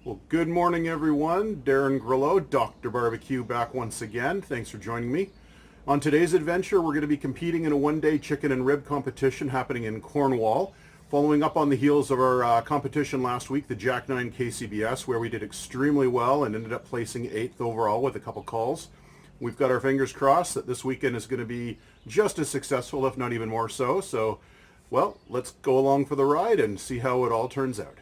Well, good morning, everyone. Darren Grillo, Dr. BBQ, back once again. Thanks for joining me. On today's adventure, we're going to be competing in a one-day chicken and rib competition happening in Cornwall, following up on the heels of our competition last week, the Jack 9 KCBS, where we did extremely well and ended up placing 8th overall with a couple calls. We've got our fingers crossed that this weekend is going to be just as successful, if not even more so. So, well, let's go along for the ride and see how it all turns out.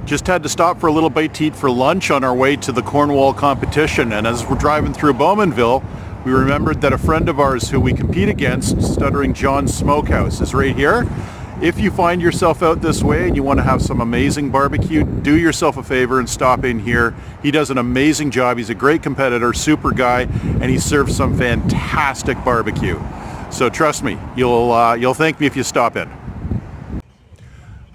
Just had to stop for a little bite to eat for lunch on our way to the Cornwall competition, and as we're driving through Bowmanville, we remembered that a friend of ours who we compete against, Stuttering John's Smokehouse, is right here. If you find yourself out this way and you want to have some amazing barbecue, do yourself a favor and stop in here. He does an amazing job. He's a great competitor, super guy, and he serves some fantastic barbecue. So trust me, you'll thank me if you stop in.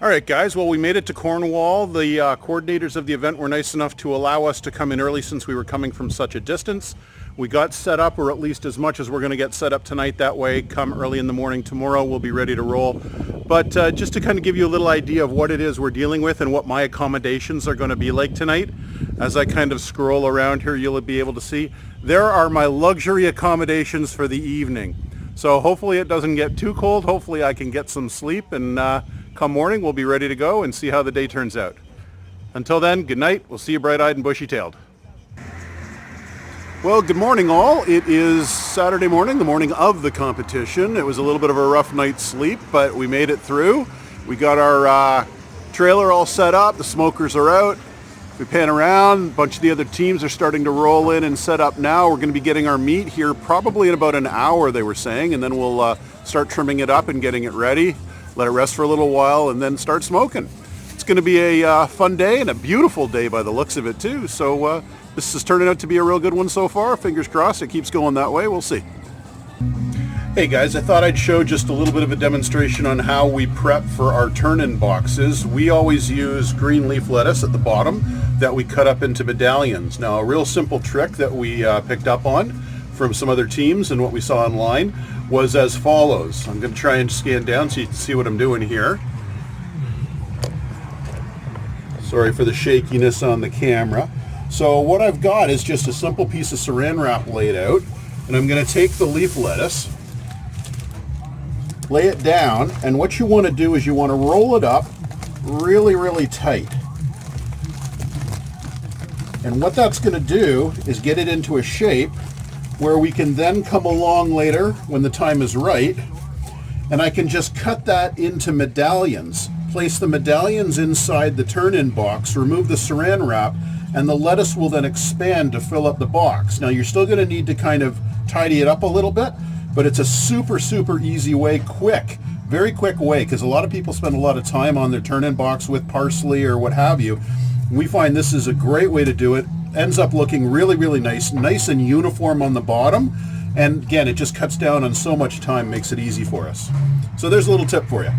All right, guys, well, we made it to Cornwall. The coordinators of the event were nice enough to allow us to come in early since we were coming from such a distance. We got set up, or at least as much as we're going to get set up tonight. That way, come early in the morning tomorrow, we'll be ready to roll. But just to kind of give you a little idea of what it is we're dealing with and what my accommodations are going to be like tonight, as I kind of scroll around here, you'll be able to see, there are my luxury accommodations for the evening. So hopefully it doesn't get too cold. Hopefully I can get some sleep, and come morning, we'll be ready to go and see how the day turns out. Until then, good night. We'll see you bright-eyed and bushy-tailed. Well, good morning, all. It is Saturday morning, the morning of the competition. It was a little bit of a rough night's sleep, but we made it through. We got our trailer all set up. The smokers are out. We pan around. A bunch of the other teams are starting to roll in and set up now. We're going to be getting our meat here probably in about an hour, they were saying, and then we'll start trimming it up and getting it ready. Let it rest for a little while, and then start smoking. It's going to be a fun day and a beautiful day by the looks of it, too. So this is turning out to be a real good one so far. Fingers crossed it keeps going that way. We'll see. Hey, guys, I thought I'd show just a little bit of a demonstration on how we prep for our turn-in boxes. We always use green leaf lettuce at the bottom that we cut up into medallions. Now, a real simple trick that we picked up on from some other teams and what we saw online was as follows. I'm going to try and scan down so you can see what I'm doing here. Sorry for the shakiness on the camera. So what I've got is just a simple piece of saran wrap laid out, and I'm going to take the leaf lettuce, lay it down, and what you want to do is you want to roll it up really, really tight. And what that's going to do is get it into a shape where we can then come along later when the time is right, and I can just cut that into medallions. Place the medallions inside the turn-in box, remove the saran wrap, and the lettuce will then expand to fill up the box. Now, you're still going to need to kind of tidy it up a little bit, but it's a super, super easy way, very quick way, because a lot of people spend a lot of time on their turn-in box with parsley or what have you. We find this is a great way to do it. Ends up looking really, really nice and uniform on the bottom. And again, it just cuts down on so much time, makes it easy for us. So there's a little tip for you.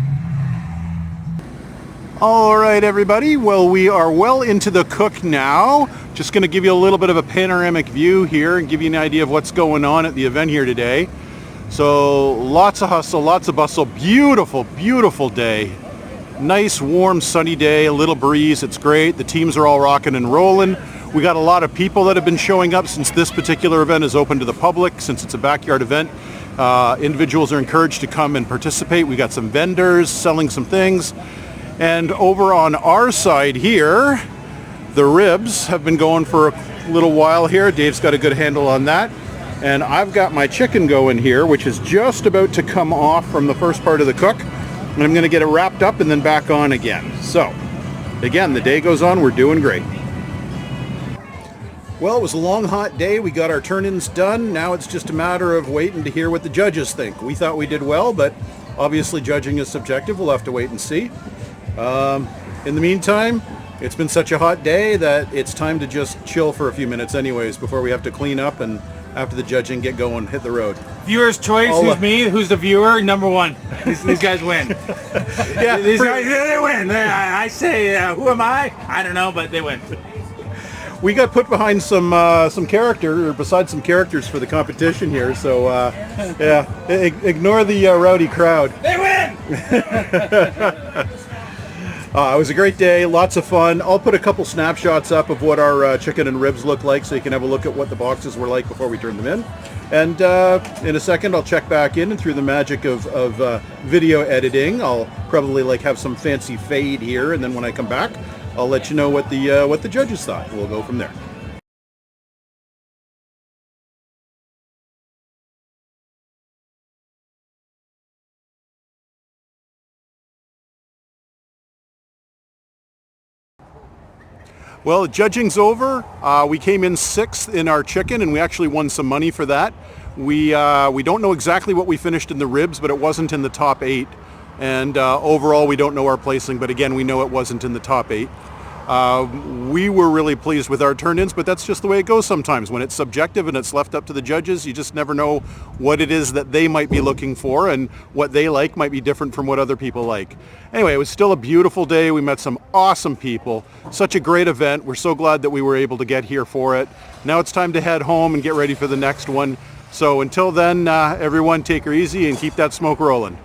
All right, everybody. Well, we are well into the cook now. Just going to give you a little bit of a panoramic view here and give you an idea of what's going on at the event here today. So lots of hustle, lots of bustle. Beautiful, beautiful day. Nice, warm, sunny day, a little breeze. It's great. The teams are all rocking and rolling. We got a lot of people that have been showing up since this particular event is open to the public, since it's a backyard event. Individuals are encouraged to come and participate. We got some vendors selling some things. And over on our side here, the ribs have been going for a little while here. Dave's got a good handle on that. And I've got my chicken going here, which is just about to come off from the first part of the cook. And I'm going to get it wrapped up and then back on again. So, again, the day goes on. We're doing great. Well, it was a long, hot day. We got our turn-ins done. Now it's just a matter of waiting to hear what the judges think. We thought we did well, but obviously judging is subjective. We'll have to wait and see. In the meantime, it's been such a hot day that it's time to just chill for a few minutes anyways before we have to clean up and after the judging get going, hit the road. Viewer's choice, who's me, who's the viewer, number one. These guys win. Yeah, these guys, they win. I say, who am I? I don't know, but they win. we got put behind some character, or beside some characters for the competition here. So yeah, ignore the rowdy crowd. They win! It was a great day, lots of fun. I'll put a couple snapshots up of what our chicken and ribs look like, so you can have a look at what the boxes were like before we turned them in. And in a second, I'll check back in, and through the magic of video editing, I'll probably have some fancy fade here, and then when I come back, I'll let you know what the judges thought. We'll go from there. Well, judging's over. We came in 6th in our chicken, and we actually won some money for that. We don't know exactly what we finished in the ribs, but it wasn't in the top 8. And overall, we don't know our placing, but again, we know it wasn't in the top 8. We were really pleased with our turn-ins, but that's just the way it goes sometimes. When it's subjective and it's left up to the judges, you just never know what it is that they might be looking for, and what they like might be different from what other people like. Anyway, it was still a beautiful day. We met some awesome people. Such a great event. We're so glad that we were able to get here for it. Now it's time to head home and get ready for the next one. So until then, everyone, take her easy and keep that smoke rolling.